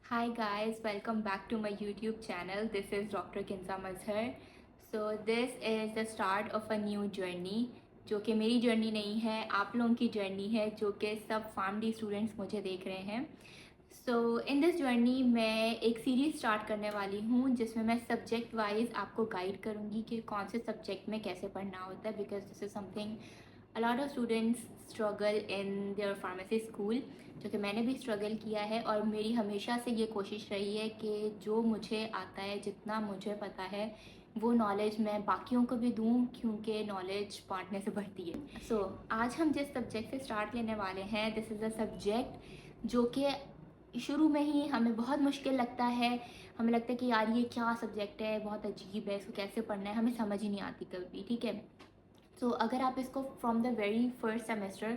Hi guys, welcome back to my YouTube channel. This is Dr. Kinza Mazhar. So this is the start of a new journey जो कि मेरी journey नहीं है, आप लोगों की जर्नी है जो कि सब फार्मडी स्टूडेंट्स मुझे देख रहे हैं। सो इन दिस जर्नी मैं एक सीरीज़ स्टार्ट करने वाली हूँ जिसमें मैं सब्जेक्ट वाइज आपको गाइड करूँगी कि कौन से सब्जेक्ट में कैसे पढ़ना होता है, because this is something a lot of students struggle in their pharmacy school, जो कि मैंने भी स्ट्रगल किया है। और मेरी हमेशा से ये कोशिश रही है कि जो मुझे आता है, जितना मुझे पता है, वो नॉलेज मैं बाकियों को भी दूँ, क्योंकि नॉलेज बांटने से बढ़ती है। सो आज हम जिस सब्जेक्ट से स्टार्ट लेने वाले हैं, दिस इज़ अ सब्जेक्ट जो कि शुरू में ही हमें बहुत मुश्किल लगता है। हमें लगता है कि यार ये क्या सब्जेक्ट है, बहुत अजीब है, इसको कैसे पढ़ना है, हमें समझ ही नहीं आती कभी, ठीक है। सो अगर आप इसको from the very first semester,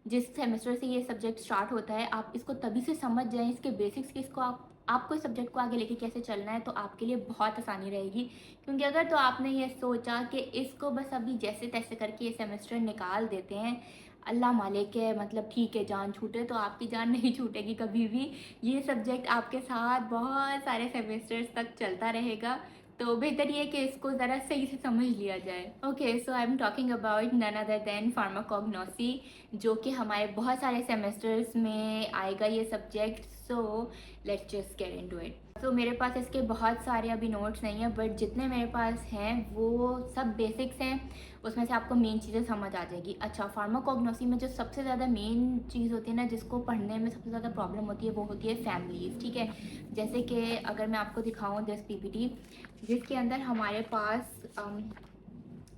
जिस सेमेस्टर से ये सब्जेक्ट स्टार्ट होता है, आप इसको तभी से समझ जाएं, इसके बेसिक्स की, इसको आपको इस सब्जेक्ट को आगे लेके कैसे चलना है, तो आपके लिए बहुत आसानी रहेगी। क्योंकि अगर तो आपने ये सोचा कि इसको बस अभी जैसे तैसे करके ये सेमेस्टर निकाल देते हैं, अल्लाह मालिक है, मतलब ठीक है जान छूटे, तो आपकी जान नहीं छूटेगी कभी भी। ये सब्जेक्ट आपके साथ बहुत सारे सेमेस्टर्स तक चलता रहेगा। तो बेहतर ये कि इसको ज़रा सही से समझ लिया जाए। Okay, so I am talking about none other than pharmacognosy, जो कि हमारे बहुत सारे सेमेस्टर्स में आएगा ये subject. So let's just get into it. तो मेरे पास इसके बहुत सारे अभी नोट्स नहीं है, बट जितने मेरे पास हैं वो सब बेसिक्स हैं। उसमें से आपको मेन चीज़ें समझ आ जाएगी। अच्छा, फार्माकोग्नोसी में जो सबसे ज़्यादा मेन चीज़ होती है ना, जिसको पढ़ने में सबसे ज़्यादा प्रॉब्लम होती है, वो होती है फैमिलीज़, ठीक है। जैसे कि अगर मैं आपको दिखाऊँ दिस पीपीटी, जिसके अंदर हमारे पास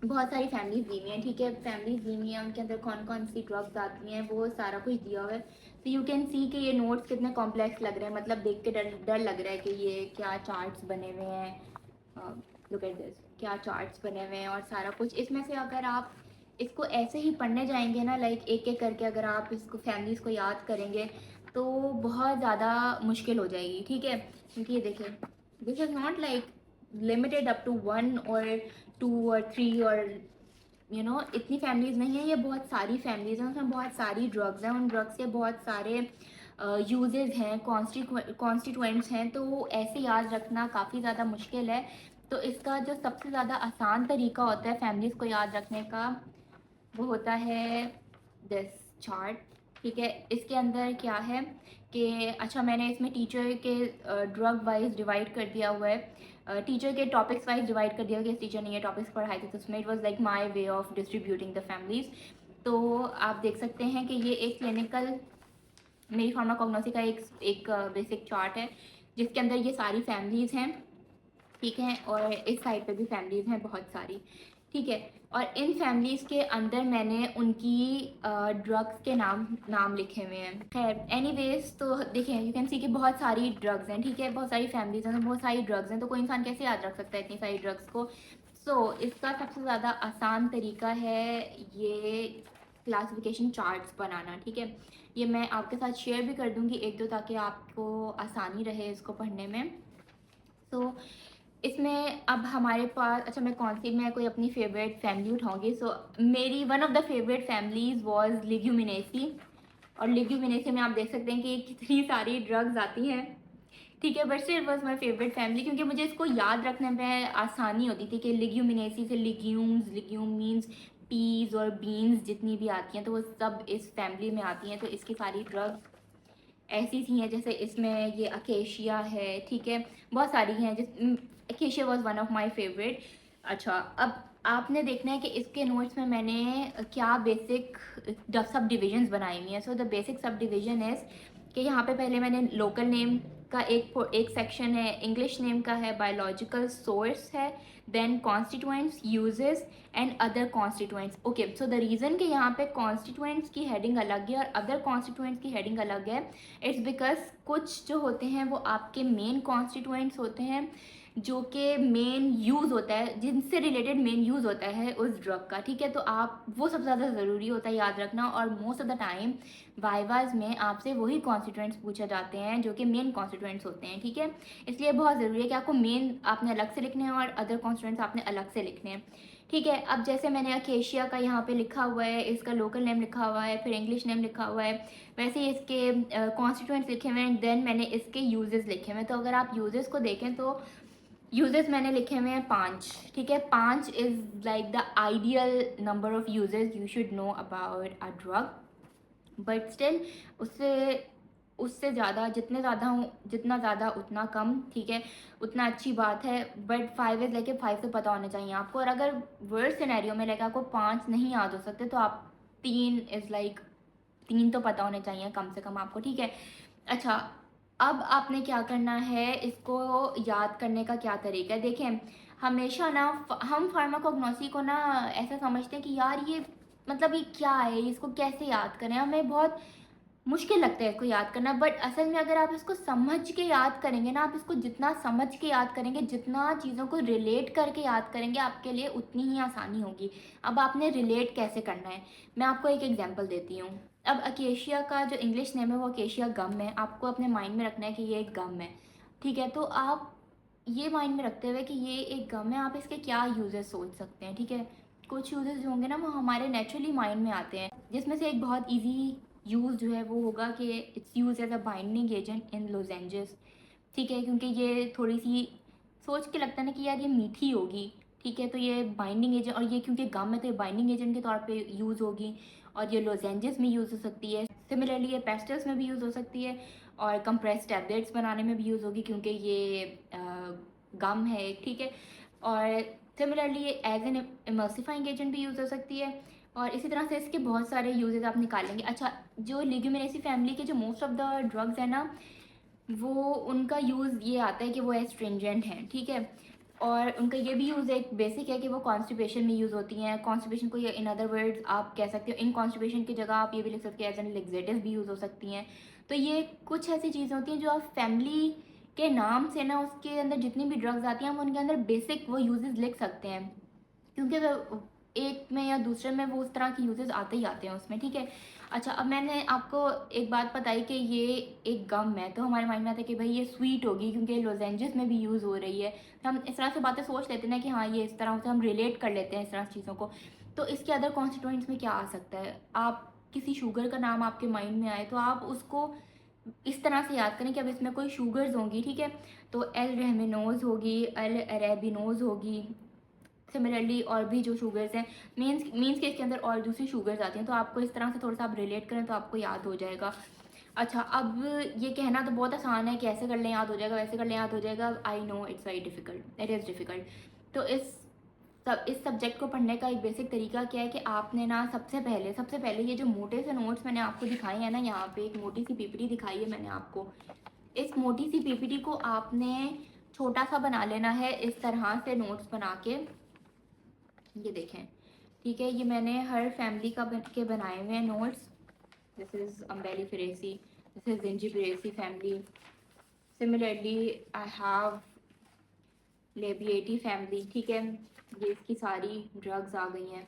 बहुत सारी फैमिलीज दी हुई हैं, ठीक है। फैमिलीज दी हुई हैं, उनके अंदर कौन कौन सी ड्रग्स आती हैं, वो सारा कुछ दिया हुआ है। तो यू कैन सी कि ये नोट्स कितने कॉम्प्लेक्स लग रहे हैं, मतलब देख के डर डर लग रहा है कि ये क्या चार्ट्स बने हुए हैं। लुक एट दिस, क्या चार्ट्स बने हुए हैं और सारा कुछ। इसमें से अगर आप इसको ऐसे ही पढ़ने जाएंगे ना, लाइक एक एक करके अगर आप इसको फैमिलीज़ को याद करेंगे, तो बहुत ज़्यादा मुश्किल हो जाएगी, ठीक है। क्योंकि ये देखिए, this is not like limited up to 1 और 2 और 3 और इतनी फैमिलीज़ नहीं है, ये बहुत सारी फैमिलीज़ हैं, उसमें बहुत सारी ड्रग्स हैं, उन ड्रग्स के बहुत सारे यूजेस हैं, कॉन्स्टिट्यूएंट्स हैं। तो ऐसे याद रखना काफ़ी ज़्यादा मुश्किल है। तो इसका जो सबसे ज़्यादा आसान तरीका होता है फैमिलीज़ को याद रखने का, वो होता है दिस चार्ट, ठीक है। इसके अंदर क्या है कि अच्छा, मैंने इसमें टीचर के ड्रग वाइज डिवाइड कर दिया हुआ है, टीचर के टॉपिक्स वाइज डिवाइड कर दिया हुआ है कि टीचर ने ये टॉपिक्स पढ़ाए थे, तो उसमें it was like my way of distributing the families. तो आप देख सकते हैं कि ये एक क्लिनिकल मेरी फार्माकोग्नोसी का एक एक बेसिक चार्ट है, जिसके अंदर ये सारी फैमिलीज़ हैं, ठीक है। और इस साइड पे भी फैमिलीज़ हैं बहुत सारी, ठीक है। और इन फैमिलीज़ के अंदर मैंने उनकी ड्रग्स के नाम नाम लिखे हुए हैं। खैर एनीवेज, तो देखिए यू कैन सी कि बहुत सारी ड्रग्स हैं, ठीक है। बहुत सारी फैमिलीज़ हैं, तो बहुत सारी ड्रग्स हैं, तो कोई इंसान कैसे याद रख सकता है इतनी सारी ड्रग्स को। सो इसका सबसे ज़्यादा आसान तरीका है ये क्लासिफिकेशन चार्ट्स बनाना, ठीक है। ये मैं आपके साथ शेयर भी कर दूँगी एक दो, ताकि आपको आसानी रहे इसको पढ़ने में। तो इसमें अब हमारे पास, अच्छा मैं कोई अपनी फेवरेट फैमिली उठाऊंगी। सो मेरी one of the favourite families was leguminosae. और लिग्यूमिनेसी में आप देख सकते हैं कि कितनी सारी ड्रग्स आती हैं, ठीक है। But still was my favourite family, क्योंकि मुझे इसको याद रखने में आसानी होती थी कि लिग्यूमिनेसी से लिग्यूम मीन्स पीज और बीन्स जितनी भी आती हैं, तो वो सब इस फैमिली में आती हैं। तो इसकी सारी ड्रग्स ऐसी सी हैं, जैसे इसमें ये अकेशिया है, ठीक है। बहुत सारी हैं, जिस acacia was one of my favourite. अच्छा, अब आपने देखना है कि इसके नोट्स में मैंने क्या बेसिक सब डिविजन्स बनाई हुई हैं। So the basic sub division is कि यहाँ पे पहले मैंने लोकल नेम का एक सेक्शन है, इंग्लिश नेम का है, बायोलॉजिकल सोर्स है, then constituents, uses and other constituents. Okay, so the reason कि यहाँ पे कॉन्स्टिट्यूएंट्स की हेडिंग अलग है और अदर कॉन्स्टिट्यूएंट्स की हेडिंग अलग है, इट्स बिकॉज कुछ जो होते हैं वो आपके मेन कॉन्स्टिट्यूएंट्स होते हैं, जो कि मेन यूज़ होता है, जिनसे रिलेटेड मेन यूज़ होता है उस ड्रग का, ठीक है। तो आप वो सबसे ज़्यादा ज़रूरी होता है याद रखना। और most of the time vivas में आपसे वही कॉन्स्टिट्यूएंट्स पूछे जाते हैं जो कि मेन कॉन्स्टिट्यूएंट्स होते हैं, ठीक है। इसलिए बहुत ज़रूरी है कि आपको मेन आपने अलग से लिखने हैं और अदर कॉन्स्टिट्यूएंट्स आपने अलग से लिखने हैं, ठीक है। अब जैसे मैंने अकेशिया का यहाँ पे लिखा हुआ है, इसका लोकल नेम लिखा हुआ है, फिर इंग्लिश नेम लिखा हुआ है, वैसे ही इसके कॉन्स्टिट्यूएंट्स लिखे हुए हैं, देन मैंने इसके यूजेस लिखे हुए हैं। तो अगर आप यूजेस को देखें तो यूजेस मैंने लिखे हुए हैं 5, ठीक है। 5 is like the ideal number of uses you should know about a drug, but still उससे उससे ज़्यादा जितना ज़्यादा उतना कम, ठीक है, उतना अच्छी बात है। बट 5 इज़ लेके 5 तो पता होने चाहिए आपको। और अगर वर्स्ट सिनेरियो में लेके आपको 5 नहीं याद हो सकते तो आप 3 इज़ लाइक 3 तो पता होने चाहिए कम से कम आपको, ठीक है। अच्छा, अब आपने क्या करना है, इसको याद करने का क्या तरीका है। देखें, हमेशा ना हम फार्माकोग्नोसी को ना ऐसा समझते हैं कि यार ये मतलब ये क्या है, इसको कैसे याद करें, हमें बहुत मुश्किल लगता है इसको याद करना। बट असल में अगर आप इसको समझ के याद करेंगे ना, आप इसको जितना समझ के याद करेंगे, जितना चीज़ों को रिलेट करके याद करेंगे, आपके लिए उतनी ही आसानी होगी। अब आपने रिलेट कैसे करना है, मैं आपको एक एग्जांपल देती हूँ। अब अकेशिया का जो इंग्लिश नेम है वो अकेशिया गम है। आपको अपने माइंड में रखना है कि ये एक गम है, ठीक है। तो आप ये माइंड में रखते हुए कि ये एक गम है, आप इसके क्या यूजेस सोच सकते हैं, ठीक है। कुछ यूजेस जो होंगे ना वो हमारे नेचुरली माइंड में आते हैं, जिसमें से एक बहुत ईजी यूज़ जो है वो होगा कि its use as a binding agent in lozenges, ठीक है। क्योंकि ये थोड़ी सी सोच के लगता है ना कि यार ये मीठी होगी, ठीक है। तो ये बाइंडिंग एजेंट, और ये क्योंकि गम है तो ये बाइंडिंग एजेंट के तौर पे यूज़ होगी, और ये लोजेंजेस में यूज़ हो सकती है। सिमिलरली ये पेस्टल्स में भी यूज़ हो सकती है, और कंप्रेस टैबलेट्स बनाने में भी यूज़ होगी क्योंकि ये गम है एक, ठीक है। और सिमिलरली ये एज एन इमल्सिफाइंग एजेंट भी यूज़ हो सकती है। और इसी तरह से इसके बहुत सारे यूजेस आप निकालेंगे। अच्छा, जो लेग्यूमिनेसी फैमिली के जो मोस्ट ऑफ द ड्रग्स हैं ना, वो उनका यूज़ ये आता है कि वो एस्ट्रिंजेंट हैं, ठीक है। और उनका ये भी यूज़ एक बेसिक है कि वो कॉन्स्टिपेशन में यूज़ होती हैं। कॉन्स्टिपेशन को, ये इन अदर वर्ड्स आप कह सकते हो, इन कॉन्स्टिपेशन की जगह आप ये भी लिख सकते हैं एज एन लेग्जेटिव भी यूज़ हो सकती हैं। तो ये कुछ ऐसी चीज़ें होती हैं जो आप फैमिली के नाम से ना, उसके अंदर जितनी भी ड्रग्स आती हैं हम उनके अंदर बेसिक वो यूजेस लिख सकते हैं, क्योंकि वो एक में या दूसरे में वो उस तरह के यूजेस आते ही आते हैं उसमें, ठीक है। अच्छा, अब मैंने आपको एक बात बताई कि ये एक गम है, तो हमारे माइंड में आता है कि भाई ये स्वीट होगी क्योंकि लोजेंजेस में भी यूज़ हो रही है। तो हम इस तरह से बातें सोच लेते हैं ना कि हाँ ये इस तरह से हम रिलेट कर लेते हैं इस तरह से चीज़ों को। तो इसके अदर कॉन्स्टिट्यूएंट्स में क्या आ सकता है, आप किसी शुगर का नाम आपके माइंड में आए तो आप उसको इस तरह से याद करें कि अब इसमें कोई शुगर्स होंगी, ठीक है। तो एल रेहमिनोज होगी, एल अरेबिनोज होगी, सिमिलरली और भी जो शुगर्स हैं, मीन्स के इसके अंदर और दूसरी शुगर्स आती हैं। तो आपको इस तरह से थोड़ा सा आप रिलेट करें तो आपको याद हो जाएगा। अच्छा, अब ये कहना तो बहुत आसान है कि ऐसे कर लें याद हो जाएगा, वैसे कर लें याद हो जाएगा। I know it's very difficult, it is difficult. तो इस सब्जेक्ट को पढ़ने का एक बेसिक तरीका क्या है कि आपने ना सबसे पहले ये जो मोटे से नोट्स मैंने आपको दिखाए हैं ना, यहाँ पे एक मोटी सी पीपीटी दिखाई है मैंने आपको। इस मोटी सी पीपीटी को आपने छोटा सा बना लेना है इस तरह से नोट्स बना के, ये देखें, ठीक है। ये मैंने हर फैमिली के बनाए हुए हैं notes. This is umbelliferae, this is zingiberaceae family. Similarly I have labiatae family, ठीक है। ये इसकी सारी ड्रग्स आ गई हैं।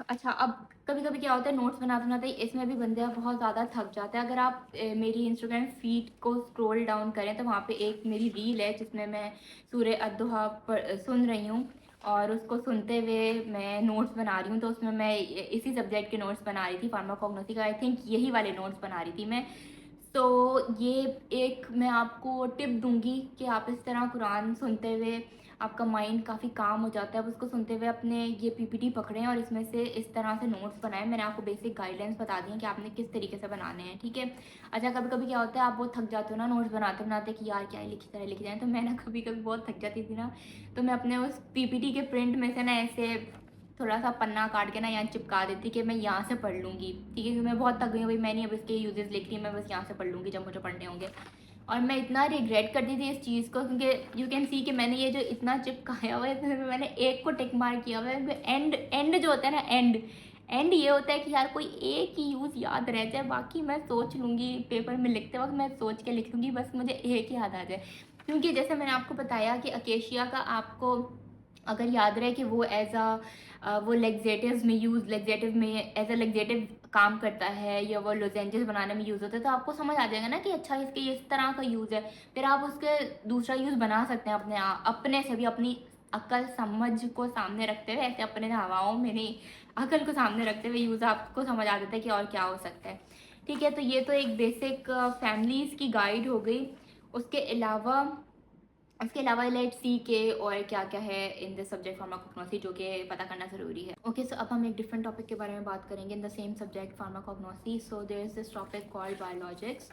अच्छा, अब कभी कभी क्या होता है नोट्स बनाते बनाते इसमें भी बंदा बहुत ज़्यादा थक जाता है। अगर आप मेरी इंस्टाग्राम फीड को स्क्रॉल डाउन करें तो वहाँ पे एक मेरी रील है जिसमें मैं सूर्य अद्दुहा पर सुन रही हूँ, और उसको सुनते हुए मैं नोट्स बना रही हूँ। तो उसमें मैं इसी सब्जेक्ट के नोट्स बना रही थी, फार्माकोग्नोसी का, आई थिंक यही वाले नोट्स बना रही थी मैं। तो ये एक मैं आपको टिप दूंगी कि आप इस तरह कुरान सुनते हुए आपका माइंड काफ़ी काम हो जाता है। अब उसको सुनते हुए अपने ये पीपीटी पकड़ें और इसमें से इस तरह से नोट्स बनाएं। मैंने आपको बेसिक गाइडलाइंस बता दी हैं कि आपने किस तरीके से बनाने हैं, ठीक है। अच्छा, कभी कभी क्या होता है आप बहुत थक जाते हो ना नोट्स बनाते बनाते कि यार क्या लिख जाए। तो मैं ना कभी कभी बहुत थक जाती थी ना, तो मैं अपने उस पीपीटी के प्रिंट में से ना ऐसे थोड़ा सा पन्ना काट के ना यहाँ चिपका देती कि मैं यहाँ से पढ़ लूँगी, ठीक है। क्योंकि मैं बहुत थक गई हूँ भाई, मैं नहीं अब इसके यूजेस लिख रही, मैं बस यहाँ से पढ़ लूँगी जब मुझे पढ़ने होंगे। और मैं इतना रिग्रेट करती थी इस चीज़ को, क्योंकि यू कैन सी कि मैंने ये जो इतना चिपकाया हुआ है इसमें मैंने एक को टिक मार किया हुआ है। एंड जो होता है ना, एंड ये होता है कि यार कोई एक ही यूज़ याद रह जाए, बाकी मैं सोच लूँगी पेपर में लिखते वक्त, मैं सोच के लिख लूँगी, बस मुझे एक याद आ जाए। क्योंकि जैसे मैंने आपको बताया कि अकेशिया का आपको अगर याद रहे कि वो वो लेग्जेटिव्स में लेग्जेटिव में एज अ लेग्जेटिव काम करता है, या वो लोजेंजेस बनाने में यूज़ होता है, तो आपको समझ आ जाएगा ना कि अच्छा इसके इस तरह का यूज़ है। फिर आप उसके दूसरा यूज़ बना सकते हैं अपने से भी, अपनी अक्ल समझ को सामने रखते हुए, ऐसे अपने हवाओं में नहीं, अकल को सामने रखते हुए यूज़ आपको समझ आ जाता है कि और क्या हो सकता है। ठीक है, तो ये तो एक बेसिक फैमिलीज़ की गाइड हो गई। उसके अलावा लेट सी के और क्या क्या है इन दिस सब्जेक्ट फार्माकोग्नोसी, जो कि पता करना ज़रूरी है। ओके, सो अब हम एक डिफरेंट टॉपिक के बारे में बात करेंगे in the same subject pharmacognosy. So there is this topic called biologics.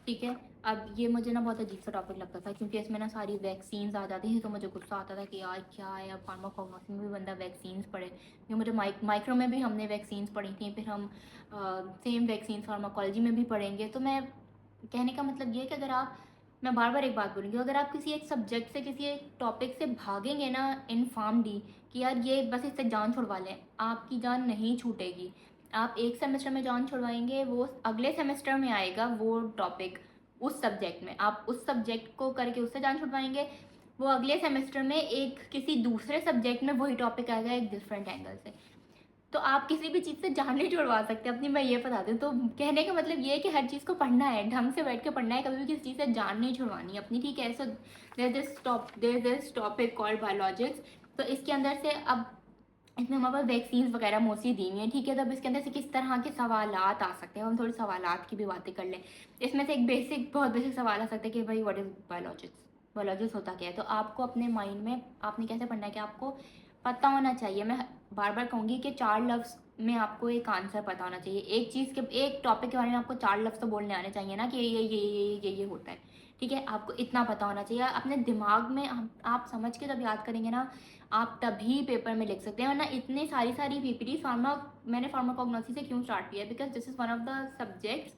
ठीक है, अब ये मुझे ना बहुत अजीब सा टॉपिक लगता था, क्योंकि इसमें ना सारी वैक्सीन्स आ जाती थी, तो मुझे गुस्सा आता था कि यार क्या है, अब फार्माकोग्नोसी में भी बंदा वैक्सीन्स पढ़े। क्योंकि मुझे माइक्रो में भी हमने वैक्सीन्स पढ़ी थी, फिर हम सेम वैक्सीन फार्माकोलॉजी में भी पढ़ेंगे। तो मैं कहने का मतलब ये है कि अगर आप, मैं बार बार एक बात बोलूँगी, अगर आप किसी एक सब्जेक्ट से, किसी एक टॉपिक से भागेंगे ना इनफॉर्मली कि यार ये बस इससे जान छुड़वा लें, आपकी जान नहीं छूटेगी। आप एक सेमेस्टर में जान छुड़वाएंगे, वो अगले सेमेस्टर में आएगा वो टॉपिक उस सब्जेक्ट में, आप उस सब्जेक्ट को करके उससे जान छुड़वाएंगे, वो अगले सेमेस्टर में एक किसी दूसरे सब्जेक्ट में वही टॉपिक आएगा एक डिफरेंट एंगल से। तो आप किसी भी चीज़ से जान नहीं छुड़वा सकते अपनी, मैं ये बता दूँ। तो कहने का मतलब ये है कि हर चीज़ को पढ़ना है, ढंग से बैठ के पढ़ना है, कभी भी किसी चीज़ से जान नहीं छुड़वानी अपनी। ठीक है, so there this topic called biologics. तो इसके अंदर से अब इसमें हमारे पास वैक्सीन्स वगैरह मोस्टली दी हुई हैं। ठीक है, तब इसके अंदर से किस तरह के सवालात आ सकते हैं, हम थोड़े सवालात की भी बातें कर लें। इसमें से एक बहुत बेसिक सवाल आ सकता है कि भाई व्हाट इज़ बायोलॉजिक्स, बायोलॉजिक्स होता क्या है। तो आपको अपने माइंड में आपने कैसे पढ़ना है कि आपको पता होना चाहिए। मैं बार बार कहूँगी कि 4 लफ्ज़ में आपको एक आंसर पता होना चाहिए। एक चीज़ के, एक टॉपिक के बारे में आपको 4 लफ्ज़ तो बोलने आने चाहिए ना कि ये होता है। ठीक है, आपको इतना पता होना चाहिए अपने दिमाग में। आप समझ के जब याद करेंगे ना, आप तभी पेपर में लिख सकते हैं। वरना इतनी सारी पीपीटी मैंने फार्माकोग्नोसी से क्यों स्टार्ट किया है, because this is one of the subjects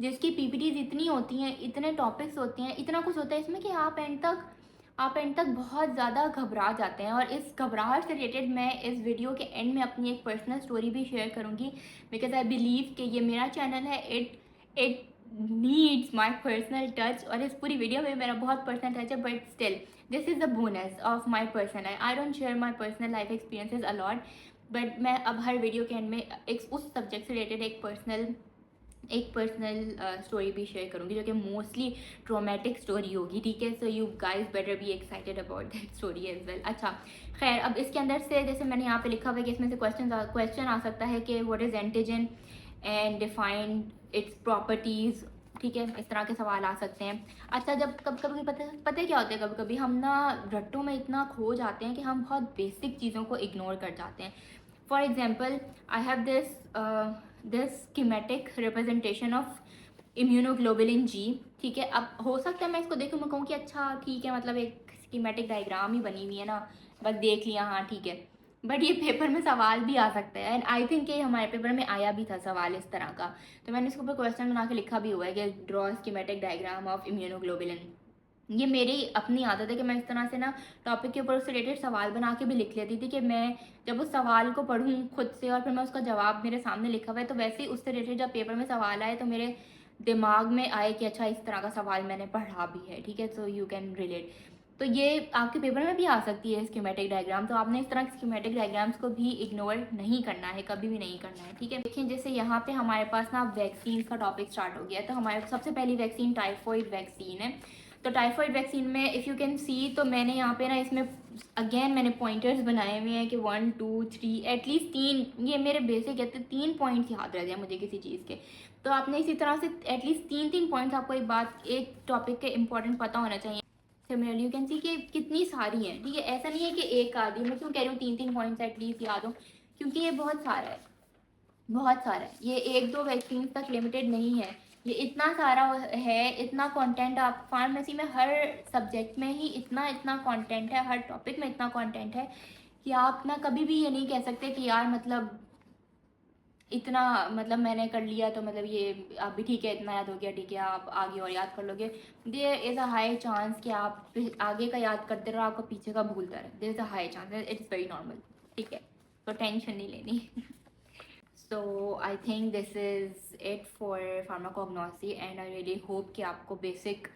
जिसकी पीपीटीज इतनी होती हैं, इतने टॉपिक्स होते हैं, इतना कुछ होता है इसमें कि आप एंड तक बहुत ज़्यादा घबरा जाते हैं। और इस घबराहट से रिलेटेड मैं इस वीडियो के एंड में अपनी एक पर्सनल स्टोरी भी शेयर करूँगी, बिकॉज आई बिलीव कि ये मेरा चैनल है, it needs my personal touch. और इस पूरी वीडियो में मेरा बहुत पर्सनल टच है, but still this is the bonus of my personal life. I don't share my personal life experiences a lot, but मैं अब हर वीडियो के एंड में एक उस सब्जेक्ट से रिलेटेड एक पर्सनल स्टोरी भी शेयर करूँगी, जो कि मोस्टली ट्रोमेटिक स्टोरी होगी। ठीक है, so you guys better be excited about that story as well. अच्छा खैर, अब इसके अंदर से जैसे मैंने यहाँ पे लिखा हुआ है कि इसमें से क्वेश्चन आ सकता है कि what is antigen and define it's properties. ठीक है, इस तरह के सवाल आ सकते हैं। अच्छा, जब कभी कभी पता है क्या होता है, कभी कभी हम ना रट्टों में इतना खो जाते हैं कि हम बहुत बेसिक चीज़ों को इग्नोर कर जाते हैं। For example, I have this schematic representation of immunoglobulin G. ठीक है, अब हो सकता है मैं इसको देखूँ, मैं कहूँ कि अच्छा ठीक है, मतलब एक स्कीमेटिक डायग्राम ही बनी हुई है ना, बस देख लिया, हाँ ठीक है। बट ये पेपर में सवाल भी आ सकता है, एंड आई थिंक ये हमारे पेपर में आया भी था सवाल इस तरह का। तो मैंने इसके ऊपर क्वेश्चन बना के लिखा भी हुआ है कि draw schematic diagram of immunoglobulin. ये मेरी अपनी आदत है कि मैं इस तरह से ना टॉपिक के ऊपर उससे रिलेटेड सवाल बना के भी लिख लेती थी, कि मैं जब उस सवाल को पढूं खुद से और फिर मैं उसका जवाब मेरे सामने लिखा हुआ है, तो वैसे ही उससे रिलेटेड जब पेपर में सवाल आए तो मेरे दिमाग में आए कि अच्छा इस तरह का सवाल मैंने पढ़ा भी है। ठीक है, सो यू कैन रिलेट। तो ये आपके पेपर में भी आ सकती है स्कीमेटिक डायग्राम, तो आपने इस तरह के स्कीमेटिक डायग्राम्स को भी इग्नोर नहीं करना है, कभी भी नहीं करना है। ठीक है, देखिए जैसे यहाँ पे हमारे पास ना वैक्सीन का टॉपिक स्टार्ट हो गया है। तो हमारे सबसे पहली वैक्सीन टाइफॉइड वैक्सीन है। तो टाइफॉइड वैक्सीन में इफ़ यू कैन सी, तो मैंने यहाँ पे ना इसमें अगेन मैंने पॉइंटर्स बनाए हुए हैं कि 1 2 3 एटलीस्ट 3, ये मेरे बेसिक कहते हैं 3 पॉइंट्स याद रह जाए मुझे किसी चीज़ के। तो आपने इसी तरह से एटलीस्ट 3 पॉइंट्स, आपको एक बात एक टॉपिक के इंपॉर्टेंट पता होना चाहिए। सिमिलरली यू कैन सी कि कितनी सारी हैं। ठीक है, ऐसा नहीं है कि एक आधी, मैं क्यों कह रही हूँ 3 पॉइंट्स एटलीस्ट याद हो, क्योंकि ये बहुत सारा है, बहुत सारा है। ये एक दो वैक्सीन तक लिमिटेड नहीं है, ये इतना सारा है, इतना कंटेंट। आप फार्मेसी में हर सब्जेक्ट में ही इतना इतना कंटेंट है, हर टॉपिक में इतना कंटेंट है कि आप ना कभी भी ये नहीं कह सकते कि यार मतलब इतना, मतलब मैंने कर लिया तो मतलब ये आप भी ठीक है, इतना याद हो गया, ठीक है आप आगे और याद कर लोगे। There is a high chance कि आप आगे का याद करते रहो, आपका पीछे का भूलता रहे। There is a high chance, it's very normal. ठीक है, तो टेंशन नहीं लेनी। So I think this is it for pharmacognosy, and I really hope कि आपको बेसिक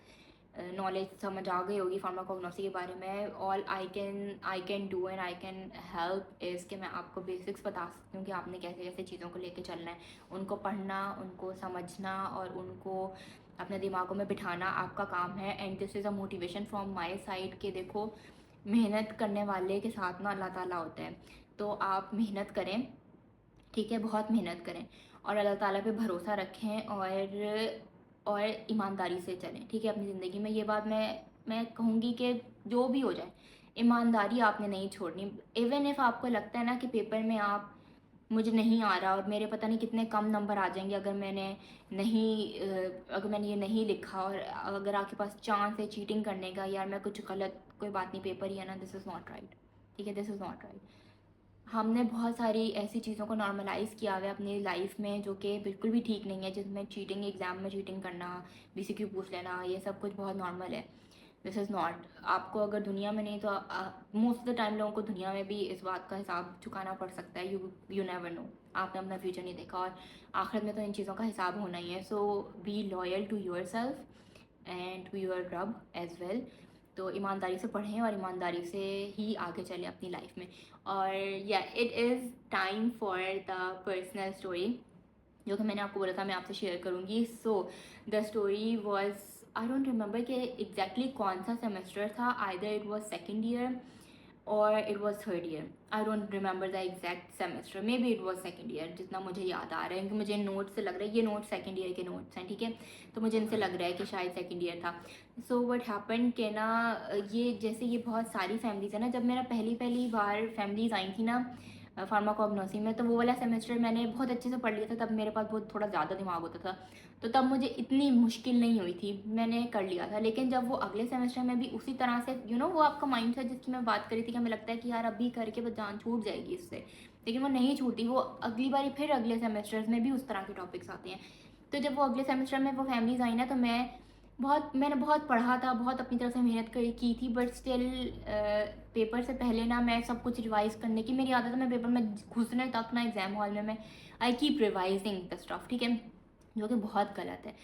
नॉलेज समझ आ गई होगी फार्माकोग्नोसी के बारे में। All I can do and I can help is कि मैं आपको बेसिक्स बता सकती हूँ कि आपने कैसे कैसे चीज़ों को लेके चलना है, उनको पढ़ना, उनको समझना और उनको अपने दिमागों में बिठाना आपका काम है। And this is a motivation from my side कि देखो, मेहनत करने वाले के साथ ना अल्लाह ताला होता है। तो आप मेहनत करें, ठीक है, बहुत मेहनत करें और अल्लाह ताला पे भरोसा रखें और ईमानदारी से चलें, ठीक है, अपनी ज़िंदगी में। ये बात मैं कहूँगी कि जो भी हो जाए, ईमानदारी आपने नहीं छोड़नी। इवन इफ़ आपको लगता है ना कि पेपर में आप मुझे नहीं आ रहा और मेरे पता नहीं कितने कम नंबर आ जाएंगे अगर मैंने ये नहीं लिखा, और अगर आपके पास चांस है चीटिंग करने का, यार मैं कुछ गलत, कोई बात नहीं, पेपर ही है ना, दिस इज़ नॉट राइट, ठीक है, दिस इज़ नॉट राइट। हमने बहुत सारी ऐसी चीज़ों को नॉर्मलाइज़ किया हुआ है अपनी लाइफ में जो कि बिल्कुल भी ठीक नहीं है, जिसमें चीटिंग, एग्ज़ाम में चीटिंग करना, बीसीक्यू पूछ लेना, ये सब कुछ बहुत नॉर्मल है। This is not. आपको अगर दुनिया में नहीं तो मोस्ट ऑफ द टाइम लोगों को दुनिया में भी इस बात का हिसाब चुकाना पड़ सकता है। यू नेवर नो, आपने अपना फ्यूचर नहीं देखा और आखिरत में तो इन चीज़ों का हिसाब होना ही है। So be loyal to yourself and to your रब एज वेल। तो ईमानदारी से पढ़ें और ईमानदारी से ही आगे चलें अपनी लाइफ में। और या it is time for the personal story जो कि मैंने आपको बोला था मैं आपसे शेयर करूँगी। So the story was, I don't remember कि एग्जैक्टली कौन सा सेमेस्टर था, either it was second year और it was third year, I don't remember the exact semester, maybe it was second year, जितना मुझे याद आ रहा है, क्योंकि मुझे नोट से लग रहा है, ये नोट सेकेंड ईयर के नोट्स हैं, ठीक है, तो मुझे इनसे लग रहा है कि शायद सेकेंड ईयर था। सो वट हैपन कि ना, ये जैसे ये बहुत सारी फैमिलीज़ है ना, जब मेरा पहली बार फैमिलीज़ आई थी ना फार्माकोग्नोसी में, तो वो वाला सेमेस्टर मैंने बहुत अच्छे से पढ़ लिया था, तब मेरे पास बहुत थोड़ा ज़्यादा दिमाग होता था, तो तब मुझे इतनी मुश्किल नहीं हुई थी, मैंने कर लिया था। लेकिन जब वो अगले सेमेस्टर में भी उसी तरह से वो आपका माइंड था जिसकी मैं बात करी थी कि हमें लगता है कि यार अभी करके बस जान छूट जाएगी इससे, लेकिन वो नहीं छूटी, वो अगली बारी फिर अगले सेमेस्टर्स में भी उस तरह के टॉपिक्स आते हैं। तो जब वो अगले सेमेस्टर में वो फैमिलीज आई ना, तो मैंने बहुत पढ़ा था, बहुत अपनी तरफ से मेहनत की थी, बट स्टिल पेपर से पहले ना मैं सब कुछ रिवाइज़ करने की मेरी आदत है, मैं पेपर में घुसने तक ना एग्ज़ाम हॉल में मैं I keep revising the stuff, ठीक है, जो कि बहुत गलत है।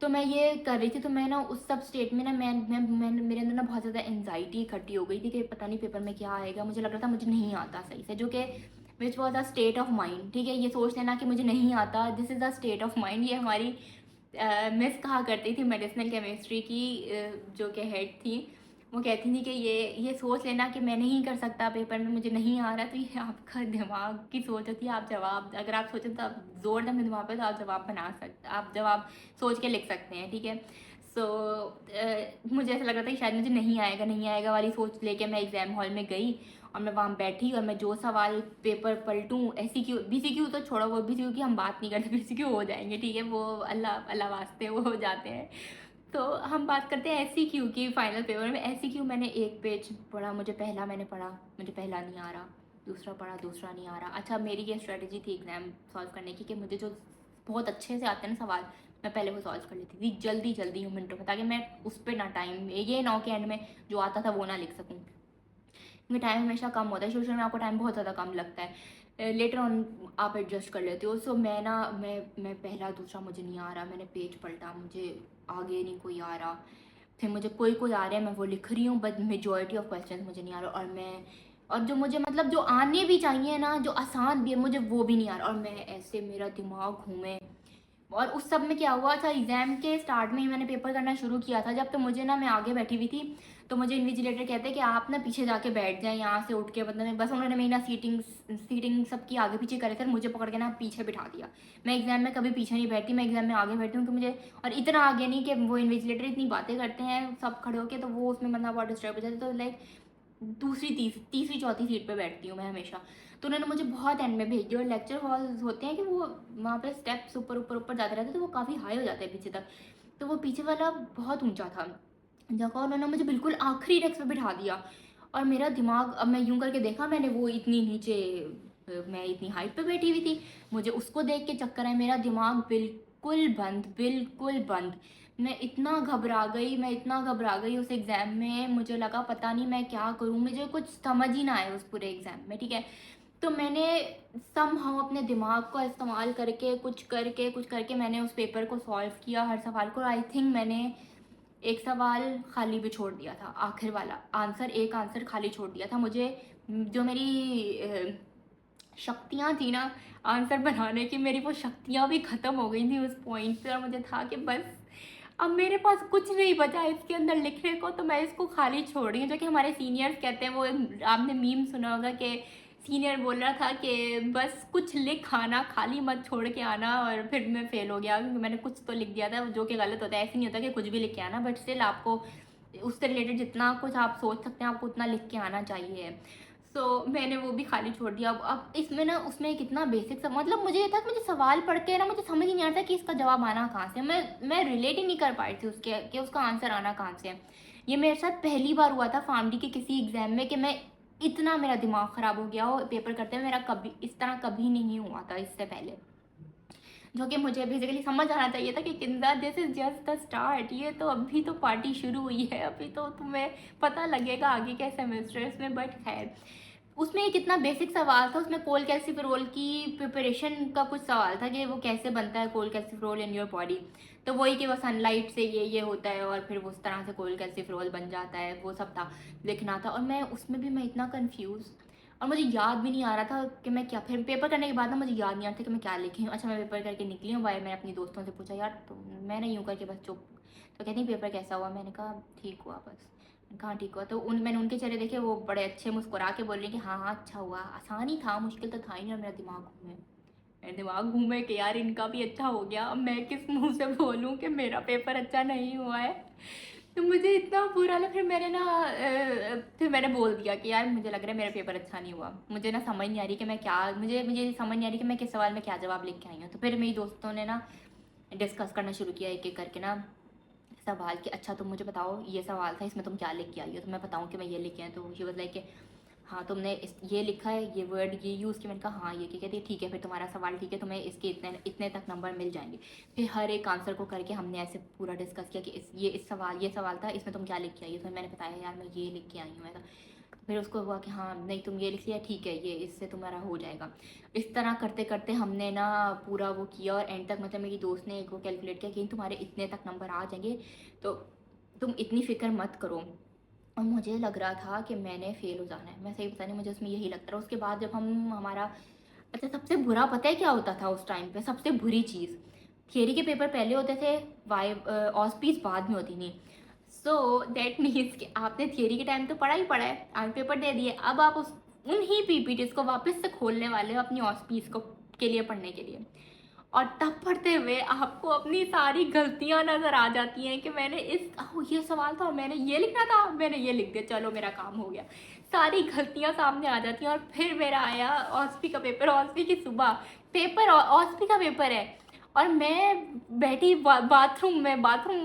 तो मैं ये कर रही थी, तो मैं ना उस सब स्टेट में ना मैं मेरे अंदर ना बहुत ज़्यादा एनजाइटी इकट्ठी हो गई थी कि पता नहीं पेपर में क्या आएगा, मुझे लग रहा था मुझे नहीं आता सही से, जो कि which was a state of mind, ठीक है, ये सोच लेना कि मुझे नहीं आता, this is a state of mind. ये हमारी मिस कहा करती थी मेडिसिनल केमिस्ट्री की, जो कि हेड थी, वो कहती थी कि ये सोच लेना कि मैं नहीं कर सकता पेपर में, मुझे नहीं आ रहा, तो ये आपका दिमाग की सोच होती है। आप जवाब अगर आप सोचें तो आप जोर दें अपने दिमाग पे, तो आप जवाब बना सकते, आप जवाब सोच के लिख सकते हैं, ठीक है। सो मुझे ऐसा लग रहा था कि शायद मुझे नहीं आएगा वाली सोच लेके मैं एग्ज़ाम हॉल में गई और मैं वहाँ बैठी और मैं जो सवाल पेपर पलटूँ, SCQ BCQ तो छोड़ो, वो BCQ की हम बात नहीं करते, BCQ हो जाएंगे, ठीक है, वो अल्लाह अल्लाह वास्ते वो हो जाते हैं। तो हम बात करते हैं SCQ की। फाइनल पेपर में SCQ मैंने एक पेज पढ़ा, मैंने पढ़ा, मुझे पहला नहीं आ रहा, दूसरा पढ़ा, दूसरा नहीं आ रहा। अच्छा, मेरी ये स्ट्रेटजी थी एग्ज़ाम सॉल्व करने की कि मुझे जो बहुत अच्छे से आते हैं ना सवाल, मैं पहले वो सॉल्व कर लेती थी जल्दी मिनटों में, ताकि मैं उस पर ना टाइम, ये 9 के एंड में जो आता था वो ना लिख सकूँ, क्योंकि टाइम हमेशा कम होता है, शुरू में आपको टाइम बहुत ज़्यादा कम लगता है, लेटर ऑन आप एडजस्ट कर लेते हो। सो मैं पहला दूसरा मुझे नहीं आ रहा, मैंने पेज पलटा, मुझे आगे नहीं कोई आ रहा, फिर मुझे कोई आ रहा है, मैं वो लिख रही हूँ, बट मेजॉरिटी ऑफ क्वेश्चन मुझे नहीं आ रहा, और जो मुझे मतलब जो आने भी चाहिए ना, जो आसान भी है, मुझे वो भी नहीं आ रहा, और मैं ऐसे, मेरा दिमाग घूमे। और उस सब में क्या हुआ था, एग्ज़ाम के स्टार्ट में ही मैंने पेपर करना शुरू किया था जब, तो मुझे ना, मैं आगे बैठी हुई थी, तो मुझे इन्विजिलेटर कहते हैं कि आप ना पीछे जाके बैठ जाएं, यहाँ से उठ के, मतलब बस उन्होंने मेरी ना सीटिंग सबकी आगे पीछे करे थे, मुझे पकड़ के ना पीछे बिठा दिया। मैं एग्ज़ाम में कभी पीछे नहीं बैठती, मैं एग्ज़ाम में आगे बैठती हूँ, कि मुझे, और इतना आगे नहीं कि वो इन्विजिलेटर इतनी बातें करते हैं सब खड़े होके, तो वो उसमें मतलब बहुत डिस्टर्ब हो जाते, तो लाइक दूसरी तीसरी चौथी सीट पे बैठती हूँ मैं हमेशा। तो उन्होंने मुझे बहुत एंड में भेज दिया, और लेक्चर हॉल्स होते हैं कि वो वहाँ पे स्टेप्स ऊपर जाते रहते हैं, तो वो काफ़ी हाई हो जाते हैं पीछे तक, तो वो पीछे वाला बहुत ऊंचा था जगह, उन्होंने मुझे बिल्कुल आखिरी डेस्क पे बिठा दिया। और मेरा दिमाग, अब मैं यूं करके देखा, मैंने वो इतनी नीचे, मैं इतनी हाइट पे बैठी हुई थी, मुझे उसको देख के चक्कर है, मेरा दिमाग बिल्कुल बंद। मैं इतना घबरा गई उस एग्ज़ाम में, मुझे लगा पता नहीं मैं क्या करूँ, मुझे कुछ समझ ही ना आए उस पूरे एग्ज़ाम में, ठीक है। तो मैंने समहाउ अपने दिमाग का इस्तेमाल करके कुछ करके मैंने उस पेपर को सॉल्व किया, हर सवाल को। आई थिंक मैंने एक सवाल खाली भी छोड़ दिया था, आखिर वाला आंसर, एक आंसर खाली छोड़ दिया था। मुझे जो मेरी शक्तियाँ थी ना आंसर बनाने की, मेरी वो शक्तियाँ भी ख़त्म हो गई थी उस पॉइंट पे, और मुझे था कि बस अब मेरे पास कुछ नहीं बचा इसके अंदर लिखने को, तो मैं इसको खाली छोड़ रही हूँ। जो कि हमारे सीनियर्स कहते हैं, वो आपने मीम सुना होगा कि सीनियर बोल रहा था कि बस कुछ लिख आना, खाली मत छोड़ के आना, और फिर मैं फेल हो गया क्योंकि मैंने कुछ तो लिख दिया था जो कि गलत होता है। ऐसे नहीं होता कि कुछ भी लिख के आना, बट स्टिल आपको उससे रिलेटेड जितना कुछ आप सोच सकते हैं आपको उतना लिख के आना चाहिए। मैंने वो भी खाली छोड़ दिया। अब इसमें ना उसमें कितना बेसिक सा, मतलब मुझे ये था कि मुझे सवाल पढ़ के ना मुझे समझ ही नहीं आता कि इसका जवाब आना कहाँ से। मैं रिलेट ही नहीं कर पाई थी उसके कि उसका आंसर आना कहाँ से। ये मेरे साथ पहली बार हुआ था फार्मडी के किसी एग्जाम में कि मैं इतना मेरा दिमाग ख़राब हो गया हो पेपर करते हुए। मेरा कभी इस तरह कभी नहीं हुआ था इससे पहले, जो कि मुझे बेसिकली समझ आना चाहिए था कि kinda this is just the start, ये तो अभी तो पार्टी शुरू हुई है, अभी तो तुम्हें पता लगेगा आगे के सेमेस्टर्स में। बट खैर, उसमें एक इतना बेसिक सवाल था, उसमें कोल कैल्सिफेरोल की प्रिपरेशन का कुछ सवाल था कि वो कैसे बनता है कोल कैल्सिफेरोल इन योर बॉडी। तो वही कि वो सनलाइट से ये होता है और फिर वो उस तरह से कोल कैल्सिफेरोल बन जाता है, वो सब था, लिखना था। और मैं उसमें भी मैं इतना कंफ्यूज, और मुझे याद भी नहीं आ रहा था कि मैं क्या, फिर पेपर करने के बाद ना मुझे याद नहीं आ रहा था कि मैं क्या लिखी हूँ। अच्छा, मैं पेपर करके निकली हूँ भाई, मैंने अपनी दोस्तों से पूछा यार तो मैंने यूँ करके बस चुप। तो कहती पेपर कैसा हुआ, मैंने कहा ठीक हुआ बस। कहाँ ठीक हुआ, तो मैंने उनके चेहरे देखे, वो बड़े अच्छे मुस्कुरा के बोल रहे कि हाँ हाँ अच्छा हुआ, आसान ही था, मुश्किल तो था ही नहीं। और मेरा दिमाग घूमे कि यार इनका भी अच्छा हो गया, अब मैं किस मुंह से बोलूँ कि मेरा पेपर अच्छा नहीं हुआ है। तो मुझे इतना बुरा लगा। फिर मैंने ना फिर मैंने बोल दिया कि यार मुझे लग रहा है मेरा पेपर अच्छा नहीं हुआ, मुझे ना समझ नहीं आ रही कि मैं क्या, मुझे समझ नहीं आ रही कि मैं किस सवाल में क्या जवाब लिख के आई हूँ। तो फिर मेरी दोस्तों ने ना डिस्कस करना शुरू किया एक एक करके ना सवाल कि अच्छा तुम मुझे बताओ ये सवाल था, इसमें तुम क्या लिख के आई हो, तो मैं बताऊँ कि मैं ये लिख के आई। तो शी वाज लाइक कि हाँ तुमने ये लिखा है, ये वर्ड ये यूज़ किया। मैंने कहा हाँ ये, कहती है ठीक है फिर तुम्हारा सवाल ठीक है, तुम्हें इसके इतने इतने तक नंबर मिल जाएंगे। फिर हर एक आंसर को करके हमने ऐसे पूरा डिस्कस किया कि ये सवाल था, इसमें तुम क्या लिख के आई हो। तो मैंने बताया यार मैं ये लिख के आई हूँ। मैं फिर उसको हुआ कि हाँ नहीं तुम ये लिख लिया, ठीक है ये इससे तुम्हारा हो जाएगा। इस तरह करते करते हमने ना पूरा वो किया, और एंड तक मतलब मेरी दोस्त ने एक वो कैलकुलेट किया कि तुम्हारे इतने तक नंबर आ जाएंगे, तो तुम इतनी फ़िक्र मत करो। और मुझे लग रहा था कि मैंने फ़ेल हो जाना है, मैं सही बता नहीं, मुझे उसमें यही लगता रहा। उसके बाद जब हम हमारा, अच्छा सबसे बुरा पता है क्या होता था उस टाइम पे, सबसे बुरी चीज़, थियरी के पेपर पहले होते थे, ऑस्पीज बाद में होती थी। सो दैट मीन्स कि आपने थियरी के टाइम तो पढ़ा ही पढ़ा है, आपने पेपर दे दिए, अब आप उस उन्हीं पीपीटीज को वापस से खोलने वाले हो अपनी ऑस्पीज को के लिए पढ़ने के लिए। और तब पढ़ते हुए आपको अपनी सारी गलतियां नज़र आ जाती हैं कि मैंने ये सवाल था, मैंने ये लिखना था, मैंने ये लिख दिया, चलो मेरा काम हो गया। सारी गलतियां सामने आ जाती हैं। और फिर मेरा आया ऑस्पी का पेपर, ऑस्पी की सुबह पेपर, ऑस्पी का पेपर है, और मैं बैठी बाथरूम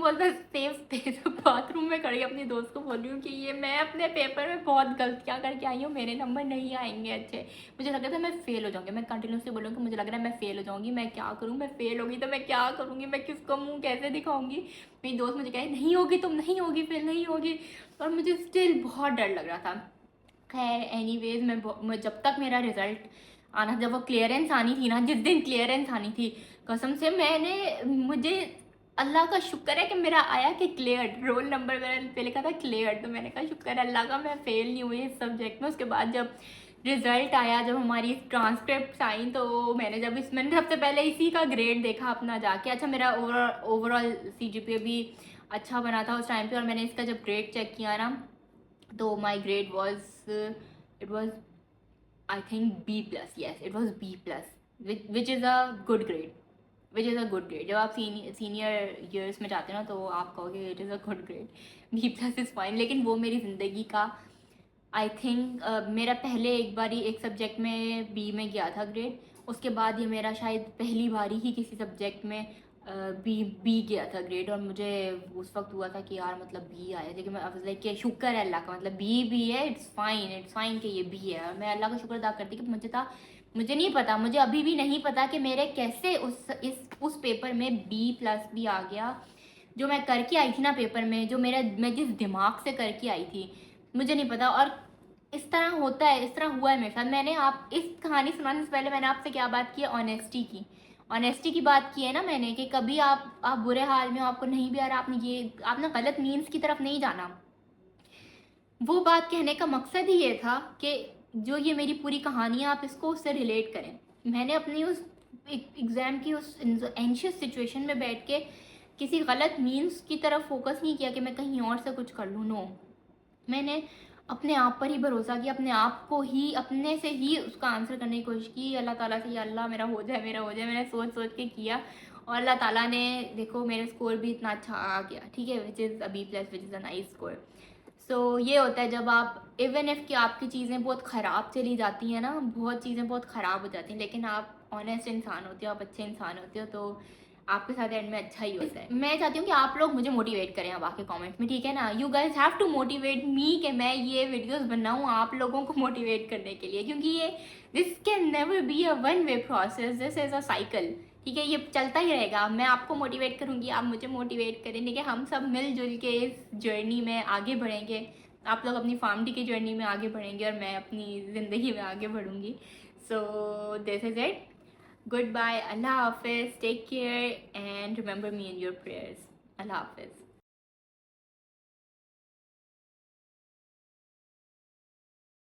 बोलते सेफ स्पेस, बाथरूम में खड़ी अपनी दोस्त को बोल रही हूँ कि ये मैं अपने पेपर में बहुत गलतियाँ करके आई हूँ, मेरे नंबर नहीं आएंगे अच्छे, मुझे लग रहा था मैं फेल हो जाऊँगी। मैं कंटिन्यूसली बोलूँगी मुझे लग रहा है मैं फेल हो जाऊँगी, मैं क्या करूँ, मैं फेल होगी तो मैं क्या करूँगी, मैं किसको मुँह कैसे दिखाऊँगी। मेरी दोस्त मुझे कहे नहीं होगी, तुम नहीं होगी, फेल नहीं होगी, और मुझे स्टिल बहुत डर लग रहा था। खैर एनीवेज मैं जब तक मेरा रिजल्ट आना, जब वो क्लियरेंस आनी थी ना, जिस दिन क्लियरेंस आनी थी, कसम से मुझे अल्लाह का शुक्र है कि मेरा आया कि क्लियर्ड, रोल नंबर मेरा पे लिखा था क्लियर्ड। तो मैंने कहा शुक्र है अल्लाह का मैं फेल नहीं हुई इस सब्जेक्ट में। उसके बाद जब रिज़ल्ट आया, जब हमारी ट्रांसक्रिप्ट आई, तो मैंने सबसे पहले इसी का ग्रेड देखा अपना जाके। अच्छा मेरा ओवरऑल CGPA भी अच्छा बना था उस टाइम पे, और मैंने इसका जब ग्रेड चेक किया ना, तो my grade was, it was I think B plus, yes, it was B plus, which is a good grade, जब आप सीनियर ईयर्स में जाते हो ना तो आप कहोगे it is a good grade, B plus is fine. लेकिन वो मेरी ज़िंदगी का आई थिंक मेरा पहले एक बारी एक सब्जेक्ट में B में गया था ग्रेड, उसके बाद ये मेरा शायद पहली बारी ही किसी सब्जेक्ट में बी गया था ग्रेड। और मुझे उस वक्त हुआ था कि यार मतलब बी आया, लेकिन मैं लाइक कि शुक्र है अल्लाह का, मतलब बी है, इट्स फाइन कि ये बी है। और मैं अल्लाह का शुक्र अदा करती कि मुझे नहीं पता, मुझे अभी भी नहीं पता कि मेरे कैसे उस पेपर में B प्लस भी आ गया, जो मैं करके आई थी ना पेपर में, मैं जिस दिमाग से करके आई थी, मुझे नहीं पता। और इस तरह होता है, इस तरह हुआ है मेरे साथ। मैंने आप इस कहानी सुनाने से पहले मैंने आपसे क्या बात की है, ऑनेस्टी की। ऑनेस्टी की बात की है ना मैंने, कि कभी आप बुरे हाल में हो, आपको नहीं भी आ रहा, आपने गलत मीन्स की तरफ नहीं जाना। वो बात कहने का मकसद ही ये था कि जो ये मेरी पूरी कहानी है, आप इसको उससे रिलेट करें। मैंने अपनी उस एग्ज़ाम की उस एंशियस सिचुएशन में बैठ के किसी गलत मीन्स की तरफ फोकस नहीं किया कि मैं कहीं और से कुछ कर लूँ। नो, मैंने अपने आप पर ही भरोसा किया, अपने आप को ही, अपने से ही उसका आंसर करने की कोशिश की, अल्लाह ताला से, या अल्लाह मेरा हो जाए, मेरा हो जाए। मैंने सोच सोच के किया और अल्लाह ताला ने, देखो मेरा स्कोर भी इतना अच्छा आ गया, ठीक है, which is a B+, which is a nice score. So ये होता है जब आप, इवन इफ़ कि आपकी चीज़ें बहुत ख़राब चली जाती हैं ना, बहुत चीज़ें बहुत ख़राब हो जाती हैं, लेकिन आप ऑनेस्ट इंसान होते हो, आप अच्छे इंसान होते हो, तो आपके साथ एंड में अच्छा ही होता है। मैं चाहती हूँ कि आप लोग मुझे मोटिवेट करें अब आके कमेंट्स में, ठीक है ना। You guys have to motivate me कि मैं ये वीडियोस बनाऊँ आप लोगों को मोटिवेट करने के लिए, क्योंकि ये this can never be a one way process, this is a cycle, ठीक है। ये चलता ही रहेगा, मैं आपको मोटिवेट करूँगी, आप मुझे मोटिवेट करें, ठीक है। हम सब मिलजुल के इस जर्नी में आगे बढ़ेंगे। आप लोग अपनी फार्मडी की जर्नी में आगे बढ़ेंगे और मैं अपनी ज़िंदगी में आगे बढ़ूँगी। So this is it. Goodbye. Allah Hafiz. Take care and remember me in your prayers. Allah Hafiz.